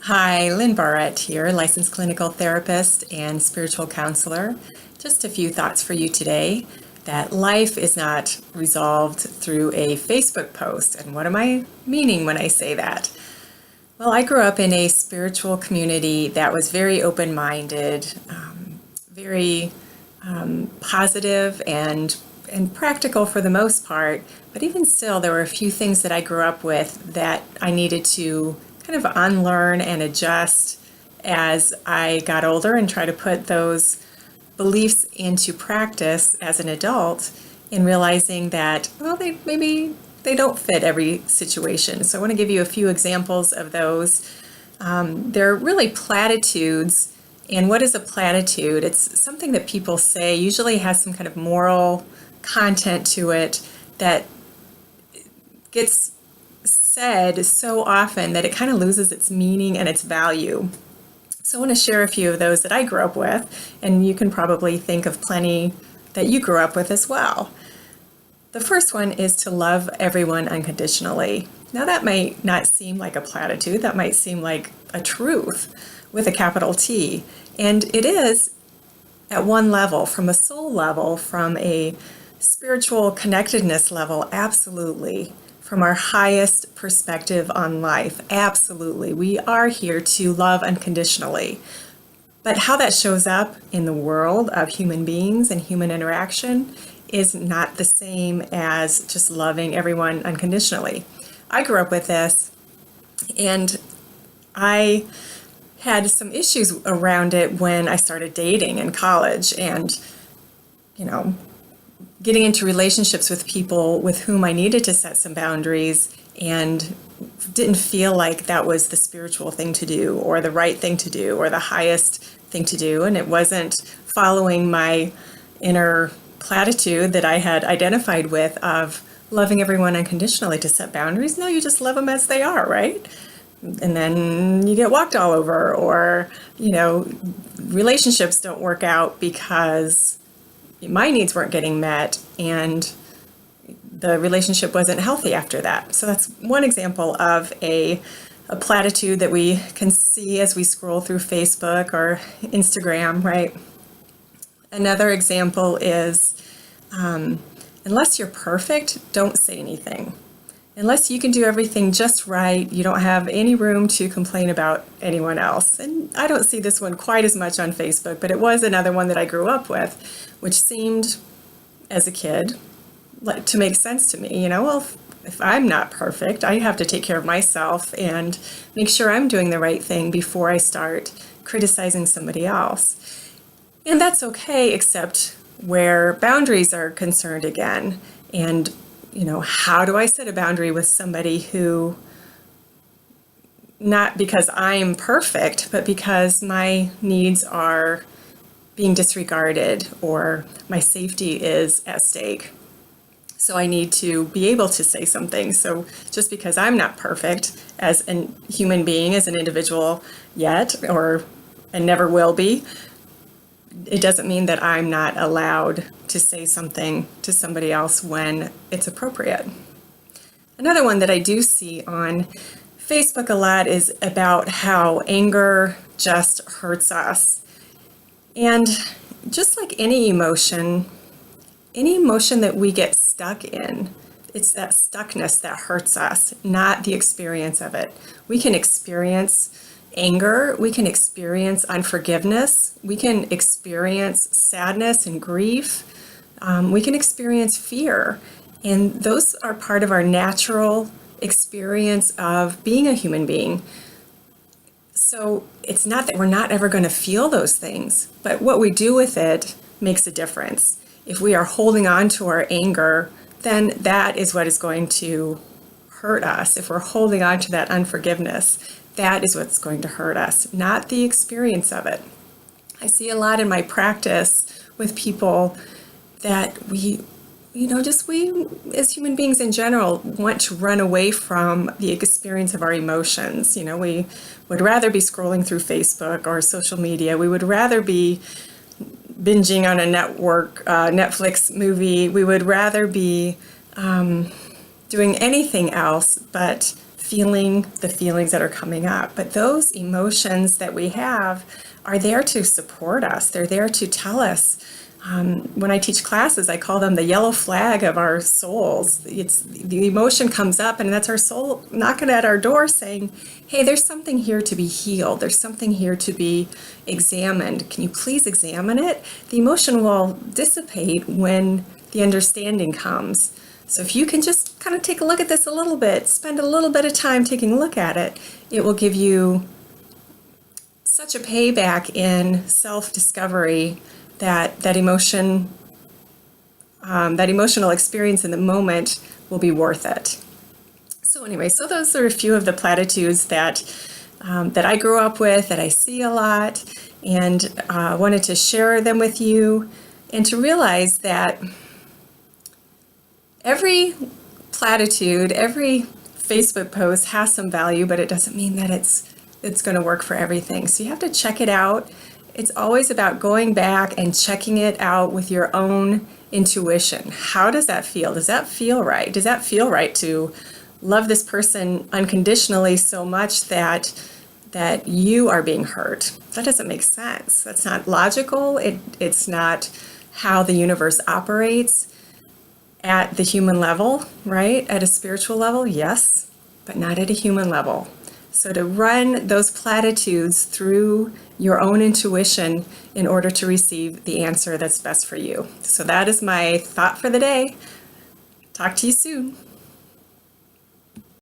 Hi, Lynn Barrette here, licensed clinical therapist and spiritual counselor. Just a few thoughts for you today that life is not resolved through a Facebook post. And what am I meaning when I say that? Well, I grew up in a spiritual community that was very open-minded, very positive and practical for the most part. But even still, there were a few things that I grew up with that I needed to kind of unlearn and adjust as I got older and try to put those beliefs into practice as an adult in realizing that, well, maybe they don't fit every situation. So I want to give you a few examples of those. They're really platitudes. And what is a platitude? It's something that people say, usually has some kind of moral content to it that gets said so often that it kind of loses its meaning and its value. So I want to share a few of those that I grew up with, and you can probably think of plenty that you grew up with as well. The first one is to love everyone unconditionally. Now, that might not seem like a platitude, that might seem like a truth with a capital T. And it is at one level, from a soul level, from a spiritual connectedness level, absolutely. From our highest perspective on life, absolutely. We are here to love unconditionally. But how that shows up in the world of human beings and human interaction is not the same as just loving everyone unconditionally. I grew up with this, and I had some issues around it when I started dating in college and, you know, getting into relationships with people with whom I needed to set some boundaries and didn't feel like that was the spiritual thing to do or the right thing to do or the highest thing to do. And it wasn't following my inner platitude that I had identified with of loving everyone unconditionally to set boundaries. No, you just love them as they are, right? And then you get walked all over, or, relationships don't work out because my needs weren't getting met and the relationship wasn't healthy after that. So that's one example of a platitude that we can see as we scroll through Facebook or Instagram, right? Another example is unless you're perfect, don't say anything. Unless you can do everything just right, you don't have any room to complain about anyone else. And I don't see this one quite as much on Facebook, but it was another one that I grew up with, which seemed, as a kid, to make sense to me. Well, if I'm not perfect, I have to take care of myself and make sure I'm doing the right thing before I start criticizing somebody else. And that's okay, except where boundaries are concerned again. And how do I set a boundary with somebody who, not because I'm perfect, but because my needs are being disregarded or my safety is at stake? So I need to be able to say something. So just because I'm not perfect as a human being, as an individual yet, and never will be, it doesn't mean that I'm not allowed to say something to somebody else when it's appropriate. Another one that I do see on Facebook a lot is about how anger just hurts us. And just like any emotion that we get stuck in, it's that stuckness that hurts us, not the experience of it. We can experience anger, we can experience unforgiveness, we can experience sadness and grief, we can experience fear. And those are part of our natural experience of being a human being. So it's not that we're not ever going to feel those things, but what we do with it makes a difference. If we are holding on to our anger, then that is what is going to hurt us. If we're holding on to that unforgiveness, that is what's going to hurt us, not the experience of it. I see a lot in my practice with people that we as human beings in general want to run away from the experience of our emotions. We would rather be scrolling through Facebook or social media. We would rather be binging on a Netflix movie. We would rather be doing anything else but feeling the feelings that are coming up. But those emotions that we have are there to support us. They're there to tell us. When I teach classes, I call them the yellow flag of our souls. It's the emotion comes up, and that's our soul knocking at our door saying, hey, there's something here to be healed. There's something here to be examined. Can you please examine it? The emotion will dissipate when the understanding comes. So if you can just kind of take a look at this a little bit, spend a little bit of time taking a look at it, it will give you such a payback in self-discovery that emotional experience in the moment will be worth it. So anyway, so those are a few of the platitudes that I grew up with, that I see a lot, and wanted to share them with you, and to realize that every platitude, every Facebook post has some value, but it doesn't mean that it's going to work for everything. So you have to check it out. It's always about going back and checking it out with your own intuition. How does that feel? Does that feel right? Does that feel right to love this person unconditionally so much that you are being hurt? That doesn't make sense. That's not logical. It's not how the universe operates at the human level, right? At a spiritual level, yes, but not at a human level. So to run those platitudes through your own intuition in order to receive the answer that's best for you. So that is my thought for the day. Talk to you soon.